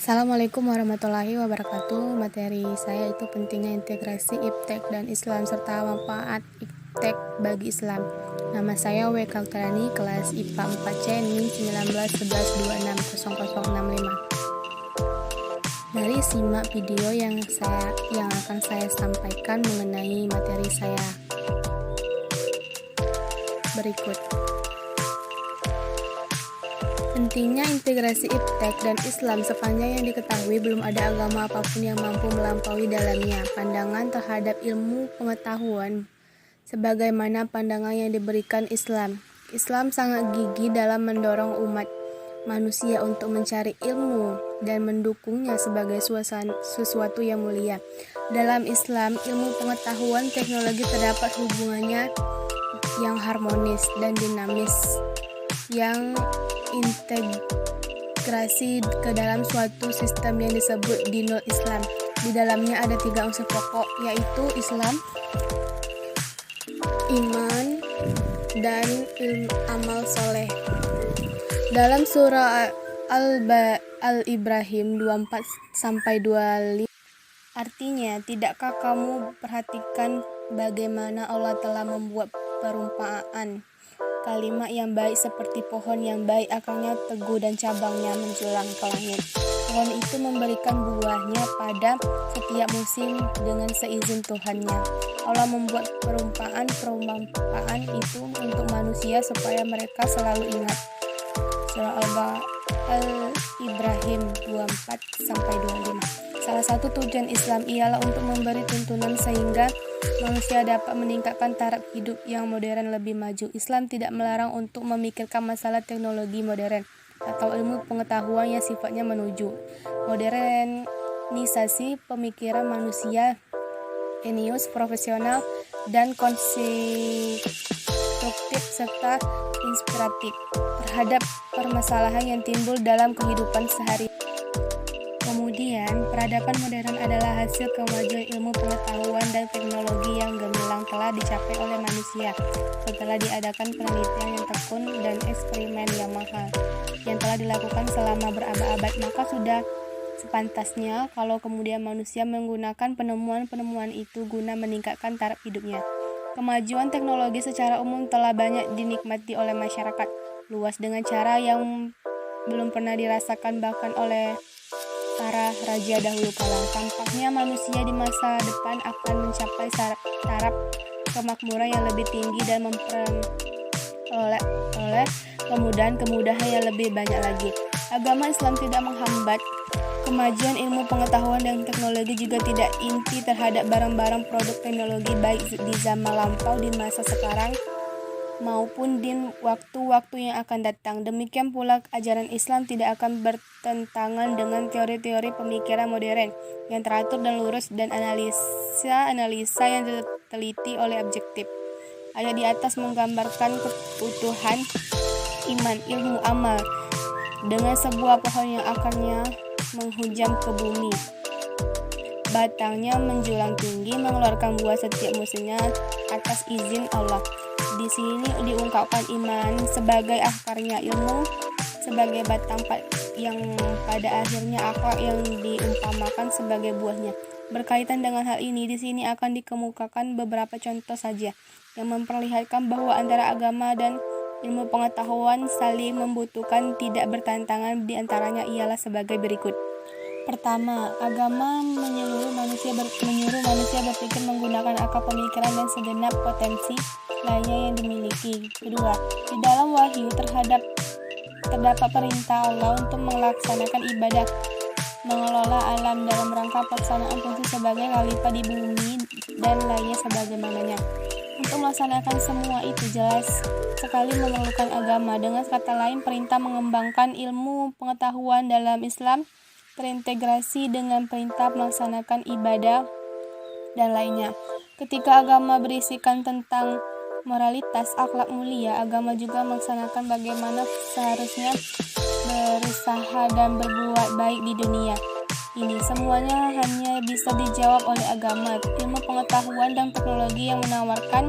Assalamualaikum warahmatullahi wabarakatuh. Materi saya itu pentingnya integrasi iptek dan Islam serta manfaat iptek bagi Islam. Nama saya W. Kaltrani, kelas IPA 4C, NIM 1911260065. Mari simak video yang akan saya sampaikan mengenai materi saya berikut. Pentingnya integrasi iptek dan Islam. Sepanjang yang diketahui, belum ada agama apapun yang mampu melampaui dalamnya pandangan terhadap ilmu pengetahuan sebagaimana pandangan yang diberikan Islam. Islam sangat gigih dalam mendorong umat manusia untuk mencari ilmu dan mendukungnya sebagai sesuatu yang mulia. Dalam Islam, ilmu pengetahuan teknologi terdapat hubungannya yang harmonis dan dinamis yang integrasi ke dalam suatu sistem yang disebut dinul Islam. Di dalamnya ada 3 unsur pokok, yaitu Islam, iman, dan amal soleh. Dalam surah Al-Ibrahim 24-25 artinya, tidakkah kamu perhatikan bagaimana Allah telah membuat perumpamaan kalimat yang baik seperti pohon yang baik, akarnya teguh dan cabangnya menjulang ke langit. Pohon itu memberikan buahnya pada setiap musim dengan seizin Tuhannya. Allah membuat perumpamaan itu untuk manusia supaya mereka selalu ingat. Surah Al-Ibrahim 24-25. Salah satu tujuan Islam ialah untuk memberi tuntunan sehingga manusia dapat meningkatkan taraf hidup yang modern lebih maju. Islam tidak melarang untuk memikirkan masalah teknologi modern atau ilmu pengetahuan yang sifatnya menuju modernisasi pemikiran manusia, genius, profesional, dan konstruktif serta inspiratif terhadap permasalahan yang timbul dalam kehidupan sehari. Kemudian, peradaban modern adalah hasil kemajuan ilmu pengetahuan dan teknologi yang gemilang telah dicapai oleh manusia setelah diadakan penelitian yang tekun dan eksperimen yang mahal yang telah dilakukan selama berabad-abad. Maka sudah sepantasnya kalau kemudian manusia menggunakan penemuan-penemuan itu guna meningkatkan taraf hidupnya. Kemajuan teknologi secara umum telah banyak dinikmati oleh masyarakat luas dengan cara yang belum pernah dirasakan bahkan oleh para raja dahulu kala. Tampaknya manusia di masa depan akan mencapai taraf kemakmuran yang lebih tinggi dan memperoleh kemudahan yang lebih banyak lagi. Agama Islam tidak menghambat kemajuan ilmu pengetahuan dan teknologi, juga tidak inti terhadap barang-barang produk teknologi baik di zaman lampau, di masa sekarang, maupun di waktu-waktu yang akan datang. Demikian pula ajaran Islam tidak akan bertentangan dengan teori-teori pemikiran modern yang teratur dan lurus dan analisa yang diteliti oleh objektif. Ayat di atas menggambarkan keutuhan iman, ilmu, amal dengan sebuah pohon yang akarnya menghujam ke bumi, batangnya menjulang tinggi, mengeluarkan buah setiap musimnya atas izin Allah. Di sini diungkapkan iman sebagai akarnya, ilmu sebagai batang yang pada akhirnya akhlak yang diumpamakan sebagai buahnya. Berkaitan dengan hal ini, di sini akan dikemukakan beberapa contoh saja yang memperlihatkan bahwa antara agama dan ilmu pengetahuan saling membutuhkan, tidak bertentangan. Di antaranya ialah sebagai berikut. Pertama, agama menyuruh manusia berpikir menggunakan akal pemikiran dan segenap potensi lainnya yang dimiliki. Kedua, di dalam wahyu terdapat perintah Allah untuk melaksanakan ibadah, mengelola alam dalam rangka pelaksanaan fungsi sebagai khalifah di bumi dan lainnya sebagaimananya. Untuk melaksanakan semua itu jelas sekali memerlukan agama. Dengan kata lain, perintah mengembangkan ilmu pengetahuan dalam Islam terintegrasi dengan perintah melaksanakan ibadah dan lainnya. Ketika agama berisikan tentang moralitas, akhlak mulia, agama juga melaksanakan bagaimana seharusnya berusaha dan berbuat baik di dunia ini. Semuanya hanya bisa dijawab oleh agama. Ilmu pengetahuan dan teknologi yang menawarkan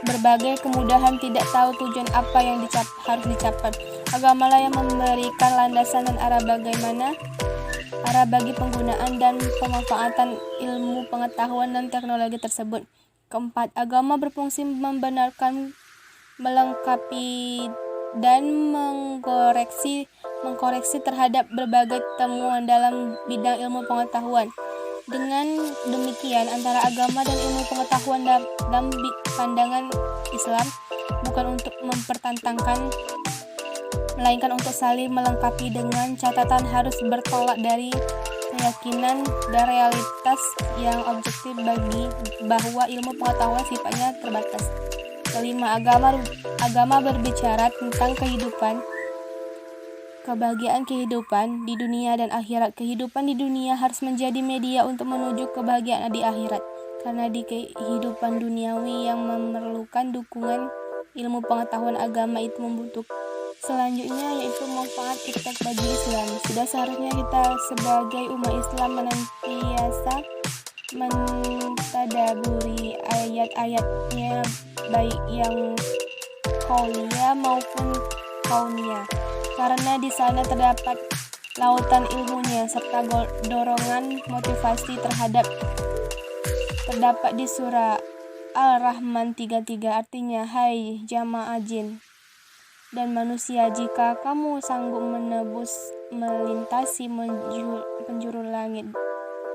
berbagai kemudahan, tidak tahu tujuan apa yang harus dicapai. Agamalah yang memberikan landasan dan arah bagi penggunaan dan pemanfaatan ilmu pengetahuan dan teknologi tersebut. Keempat, agama berfungsi membenarkan, melengkapi, dan mengkoreksi terhadap berbagai temuan dalam bidang ilmu pengetahuan. Dengan demikian, antara agama dan ilmu pengetahuan dalam pandangan Islam bukan untuk mempertentangkan, melainkan untuk saling melengkapi, dengan catatan harus bertolak dari keyakinan dan realitas yang objektif bahwa ilmu pengetahuan sifatnya terbatas. Kelima, agama berbicara tentang kebahagiaan kehidupan di dunia dan akhirat. Kehidupan di dunia harus menjadi media untuk menuju kebahagiaan di akhirat, karena di kehidupan duniawi yang memerlukan dukungan ilmu pengetahuan, agama itu membutuhkan. Selanjutnya yaitu manfaat iptek bagi Islam. Sudah seharusnya kita sebagai umat Islam menantiasa mentadaburi ayat-ayatnya, baik yang qauliyah maupun kauniyah, karena di sana terdapat lautan ilmunya serta dorongan motivasi terdapat di surah Al-Rahman 33, artinya, hai jamaah jin dan manusia, jika kamu sanggup melintasi penjuru langit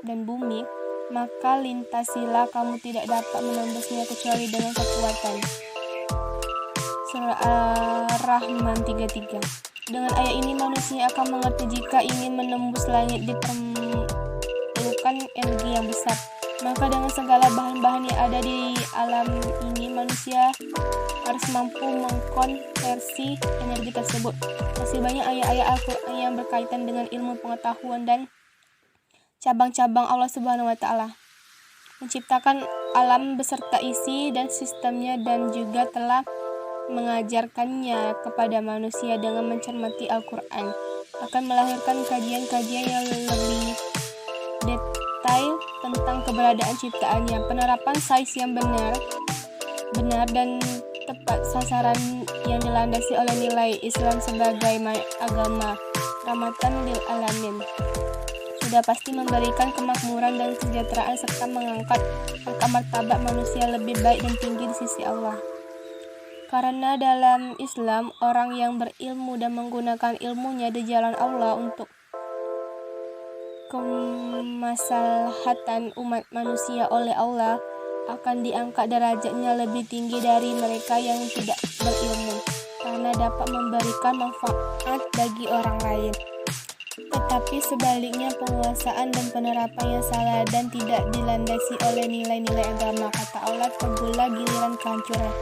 dan bumi, maka lintasilah, kamu tidak dapat menembusnya kecuali dengan kekuatan. Surah Ar-Rahman 33. Dengan ayat ini manusia akan mengerti jika ingin menembus langit diperlukan energi yang besar. Maka dengan segala bahan-bahan yang ada di alam ini, manusia harus mampu mengkonversi energi tersebut. Masih banyak ayat-ayat Al-Quran yang berkaitan dengan ilmu pengetahuan dan cabang-cabang Allah Subhanahu wa Ta'ala menciptakan alam beserta isi dan sistemnya, dan juga telah mengajarkannya kepada manusia. Dengan mencermati Al-Quran akan melahirkan kajian-kajian yang lebih detail tentang keberadaan ciptaannya. Penerapan sains yang benar dan tepat sasaran yang dilandasi oleh nilai Islam sebagai agama rahmatan lil alamin sudah pasti memberikan kemakmuran dan kesejahteraan serta mengangkat harkat martabat manusia lebih baik dan tinggi di sisi Allah. Karena dalam Islam, orang yang berilmu dan menggunakan ilmunya di jalan Allah untuk kemaslahatan umat manusia oleh Allah akan diangkat derajatnya lebih tinggi dari mereka yang tidak berilmu, karena dapat memberikan manfaat bagi orang lain. Tetapi sebaliknya, penguasaan dan penerapan yang salah dan tidak dilandasi oleh nilai-nilai agama, kata Allah, terbelah giliran kehancuran.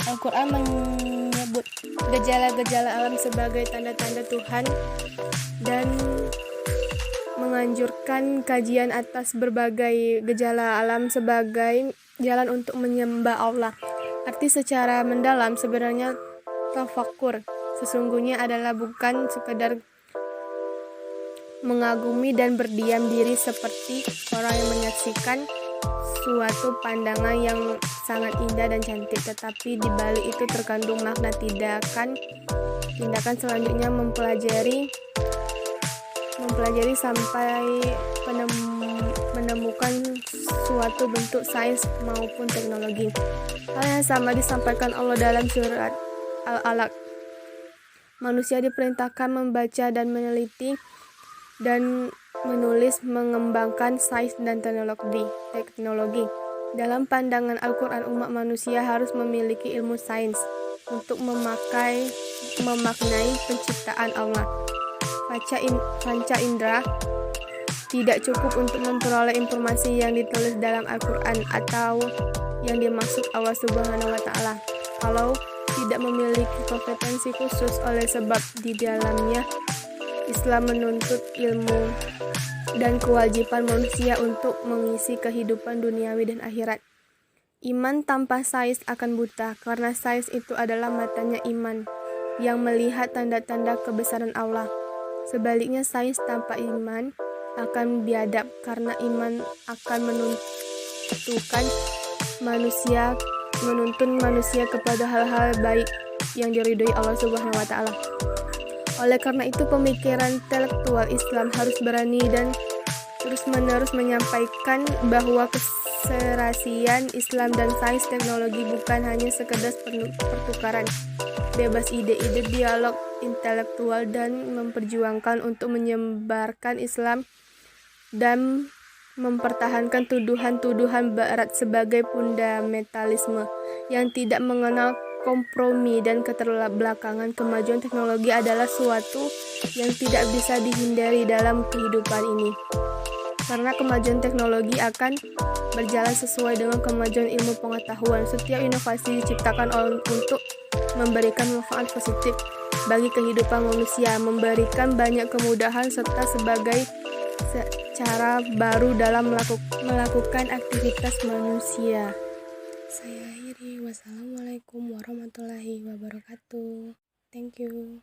Al-Quran menyebut gejala-gejala alam sebagai tanda-tanda Tuhan dan menganjurkan kajian atas berbagai gejala alam sebagai jalan untuk menyembah Allah. Arti secara mendalam sebenarnya tafakkur sesungguhnya adalah bukan sekedar mengagumi dan berdiam diri seperti orang yang menyaksikan suatu pandangan yang sangat indah dan cantik, tetapi di balik itu terkandung makna tindakan selanjutnya mempelajari sampai menemukan suatu bentuk sains maupun teknologi. Hal yang sama disampaikan Allah dalam surat Al-Alaq. Manusia diperintahkan membaca dan meneliti dan menulis, mengembangkan sains dan teknologi. Dalam pandangan Al-Quran, umat manusia harus memiliki ilmu sains untuk memaknai penciptaan Allah. Panca indera tidak cukup untuk memperoleh informasi yang ditulis dalam Al-Quran atau yang dimaksud Allah Subhanahu wa Ta'ala kalau tidak memiliki kompetensi khusus. Oleh sebab di dalamnya Islam menuntut ilmu dan kewajiban manusia untuk mengisi kehidupan duniawi dan akhirat. Iman tanpa sains akan buta, karena sains itu adalah matanya iman yang melihat tanda-tanda kebesaran Allah. Sebaliknya, sains tanpa iman akan biadab, karena iman akan menentukan manusia menuntun manusia kepada hal-hal baik yang diridhoi Allah Subhanahu wa taala. Oleh karena itu, pemikiran intelektual Islam harus berani dan terus-menerus menyampaikan bahwa keserasian Islam dan sains teknologi bukan hanya sekedar pertukaran bebas ide-ide, dialog intelektual, dan memperjuangkan untuk menyebarkan Islam dan mempertahankan tuduhan-tuduhan Barat sebagai fundamentalisme yang tidak mengenal kompromi dan keterbelakangan. Kemajuan teknologi adalah suatu yang tidak bisa dihindari dalam kehidupan ini, karena kemajuan teknologi akan berjalan sesuai dengan kemajuan ilmu pengetahuan. Setiap inovasi diciptakan untuk memberikan manfaat positif bagi kehidupan manusia, memberikan banyak kemudahan, serta sebagai cara baru dalam melakukan aktivitas manusia. Saya akhiri. Wassalamualaikum warahmatullahi wabarakatuh. Thank you.